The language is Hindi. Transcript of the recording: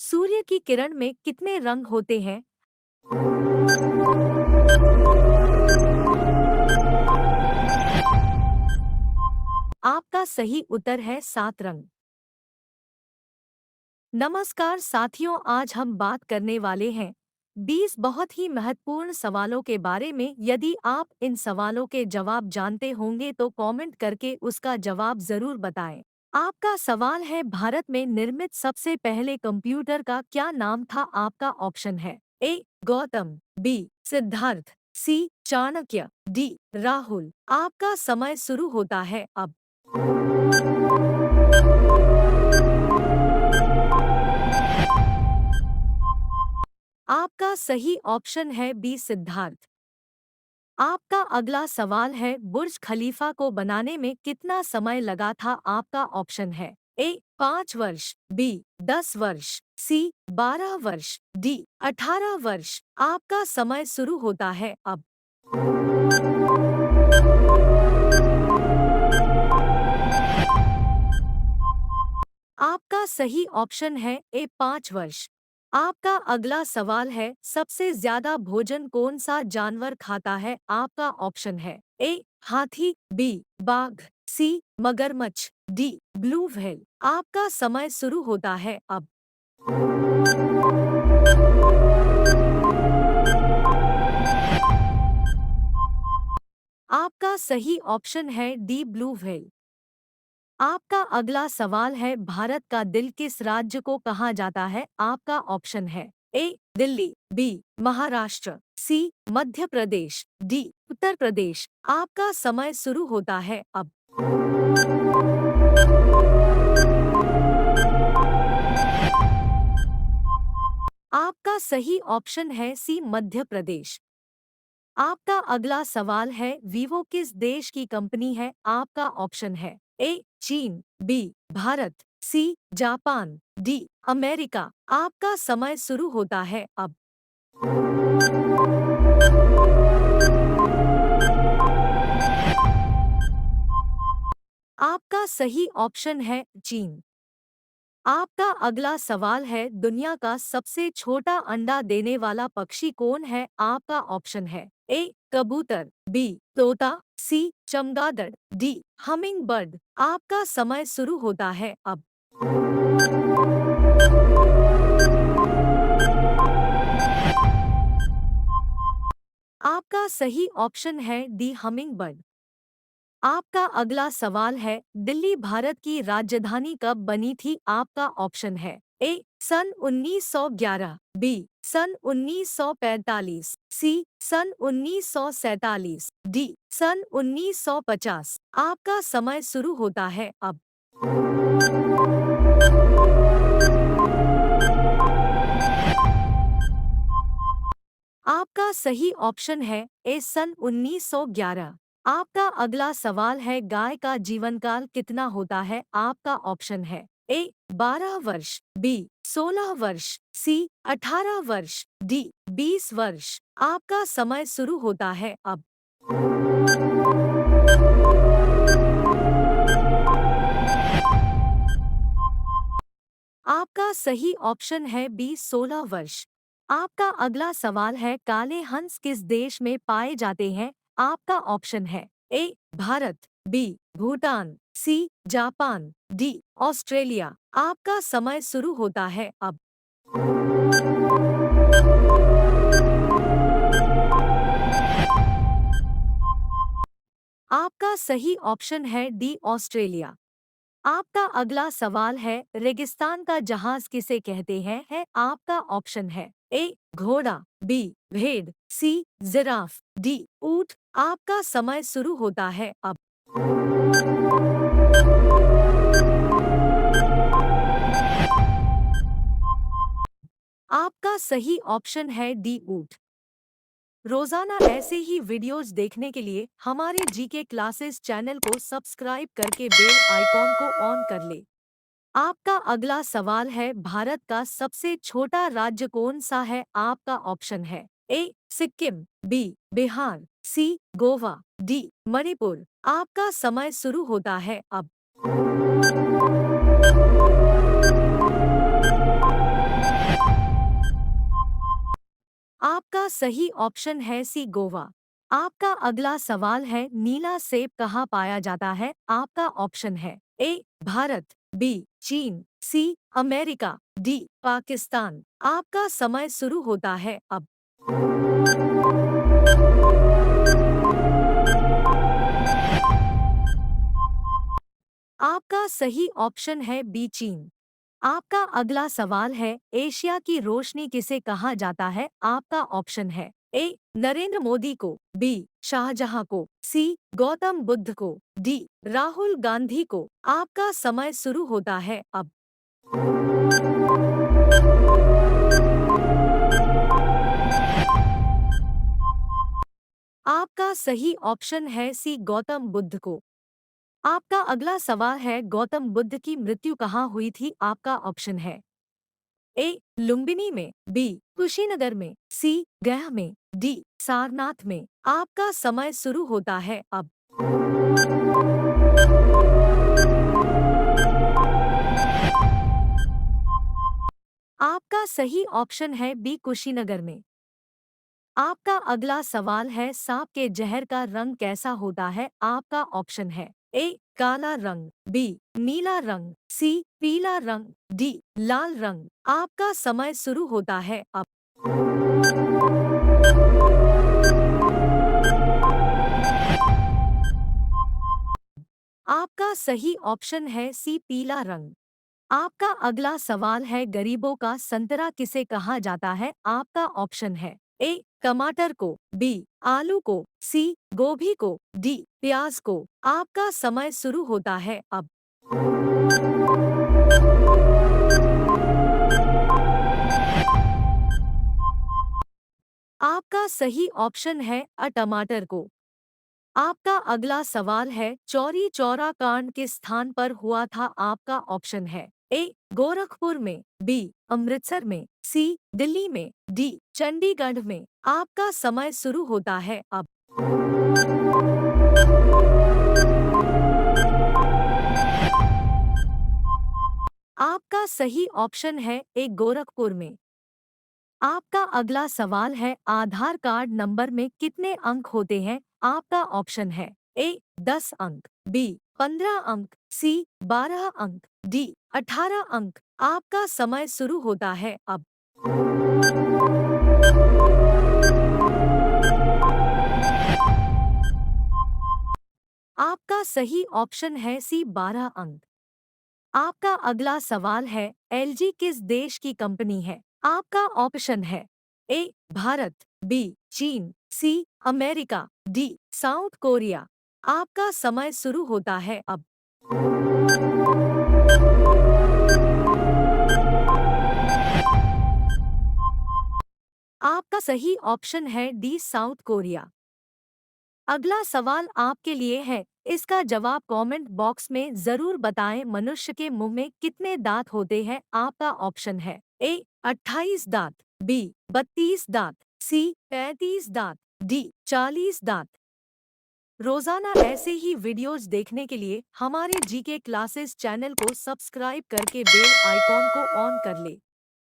सूर्य की किरण में कितने रंग होते हैं? आपका सही उत्तर है 7 रंग। नमस्कार साथियों, आज हम बात करने वाले हैं 20 बहुत ही महत्वपूर्ण सवालों के बारे में। यदि आप इन सवालों के जवाब जानते होंगे तो कमेंट करके उसका जवाब जरूर बताएं। आपका सवाल है, भारत में निर्मित सबसे पहले कंप्यूटर का क्या नाम था? आपका ऑप्शन है ए गौतम, बी सिद्धार्थ, सी चाणक्य, डी राहुल। आपका समय शुरू होता है अब। आपका सही ऑप्शन है बी सिद्धार्थ। आपका अगला सवाल है, बुर्ज खलीफा को बनाने में कितना समय लगा था? आपका ऑप्शन है ए 5 वर्ष, बी 10 वर्ष, सी 12 वर्ष, डी 18 वर्ष। आपका समय शुरू होता है अब। आपका सही ऑप्शन है ए 5 वर्ष। आपका अगला सवाल है, सबसे ज्यादा भोजन कौन सा जानवर खाता है? आपका ऑप्शन है ए हाथी, बी बाघ, सी मगरमच्छ, डी ब्लू व्हेल। आपका समय शुरू होता है अब। आपका सही ऑप्शन है डी ब्लू व्हेल। आपका अगला सवाल है, भारत का दिल किस राज्य को कहा जाता है? आपका ऑप्शन है ए दिल्ली, बी महाराष्ट्र, सी मध्य प्रदेश, डी उत्तर प्रदेश। आपका समय शुरू होता है अब। आपका सही ऑप्शन है सी मध्य प्रदेश। आपका अगला सवाल है, वीवो किस देश की कंपनी है? आपका ऑप्शन है ए चीन, B Bharat, C Japan, D America. आपका समय शुरू होता है अब। आपका सही ऑप्शन है चीन। आपका अगला सवाल है, दुनिया का सबसे छोटा अंडा देने वाला पक्षी कौन है? आपका ऑप्शन है ए कबूतर, बी तोता, सी चमगादड़, डी हमिंग बर्ड। आपका समय शुरू होता है अब। आपका सही ऑप्शन है डी हमिंग बर्ड। आपका अगला सवाल है, दिल्ली भारत की राजधानी कब बनी थी? आपका ऑप्शन है ए सन 1911, बी सन 1945, सी सन 1947, डी सन 1950। आपका समय शुरू होता है अब। आपका सही ऑप्शन है ए सन 1911। आपका अगला सवाल है, गाय का जीवनकाल कितना होता है? आपका ऑप्शन है ए 12 वर्ष, बी 16 वर्ष, सी 18 वर्ष, डी 20 वर्ष। आपका समय शुरू होता है अब। आपका सही ऑप्शन है बी 16 वर्ष। आपका अगला सवाल है, काले हंस किस देश में पाए जाते हैं? आपका ऑप्शन है A Bharat, B Bhutan, C Japan, D Australia. आपका समय शुरू होता है अब। आपका सही ऑप्शन है डी ऑस्ट्रेलिया। आपका अगला सवाल है, रेगिस्तान का जहाज किसे कहते हैं? आपका ऑप्शन है ए घोड़ा, बी भेड़, सी जिराफ, डी ऊंट। आपका समय शुरू होता है अब। आपका सही ऑप्शन है डी ऊंट। रोजाना ऐसे ही वीडियोज देखने के लिए हमारे जीके क्लासेस चैनल को सब्सक्राइब करके बेल आइकॉन को ऑन कर ले। आपका अगला सवाल है, भारत का सबसे छोटा राज्य कौन सा है? आपका ऑप्शन है ए सिक्किम, बी बिहार, सी गोवा, डी मणिपुर। आपका समय शुरू होता है अब। आपका सही ऑप्शन है सी गोवा। आपका अगला सवाल है नीला सेब कहाँ पाया जाता है? आपका ऑप्शन है ए भारत, बी चीन, सी अमेरिका, डी पाकिस्तान। आपका समय शुरू होता है अब। आपका सही ऑप्शन है बी चीन। आपका अगला सवाल है एशिया की रोशनी किसे कहा जाता है? आपका ऑप्शन है ए नरेंद्र मोदी को, बी शाहजहां को, सी गौतम बुद्ध को, डी राहुल गांधी को। आपका समय शुरू होता है अब। आपका सही ऑप्शन है सी गौतम बुद्ध को। आपका अगला सवाल है गौतम बुद्ध की मृत्यु कहाँ हुई थी? आपका ऑप्शन है ए लुम्बिनी में, बी कुशीनगर में, सी गया में, डी सारनाथ में। आपका समय शुरू होता है अब। आपका सही ऑप्शन है बी कुशीनगर में। आपका अगला सवाल है सांप के जहर का रंग कैसा होता है? आपका ऑप्शन है ए काला रंग, बी नीला रंग, सी पीला रंग, डी लाल रंग। आपका समय शुरू होता है अब। आपका सही ऑप्शन है सी पीला रंग। आपका अगला सवाल है गरीबों का संतरा किसे कहा जाता है? आपका ऑप्शन है ए टमाटर को, बी आलू को, सी गोभी को, डी प्याज को। आपका समय शुरू होता है अब। आपका सही ऑप्शन है टमाटर को। आपका अगला सवाल है चौरी चौरा कांड किस स्थान पर हुआ था? आपका ऑप्शन है ए गोरखपुर में, बी अमृतसर में, सी दिल्ली में, डी चंडीगढ़ में। आपका समय शुरू होता है अब। आपका सही ऑप्शन है ए गोरखपुर में। आपका अगला सवाल है आधार कार्ड नंबर में कितने अंक होते हैं? आपका ऑप्शन है ए 10 अंक, बी 15 अंक, सी 12 अंक, डी 18 अंक। आपका समय शुरू होता है अब। आपका सही ऑप्शन है सी 12 अंक। आपका अगला सवाल है एलजी किस देश की कंपनी है? आपका ऑप्शन है ए भारत, बी चीन, C America, D South Korea. आपका समय शुरू होता है अब। आपका सही ऑप्शन है डी साउथ कोरिया। अगला सवाल आपके लिए है, इसका जवाब कमेंट बॉक्स में जरूर बताएं। मनुष्य के मुंह में कितने दांत होते हैं? आपका ऑप्शन है ए 28 दांत, बी 32 दांत, सी 35 दांत, डी 40 दांत। रोजाना ऐसे ही वीडियोज देखने के लिए हमारे जीके क्लासेस चैनल को सब्सक्राइब करके बेल आइकॉन को ऑन कर ले।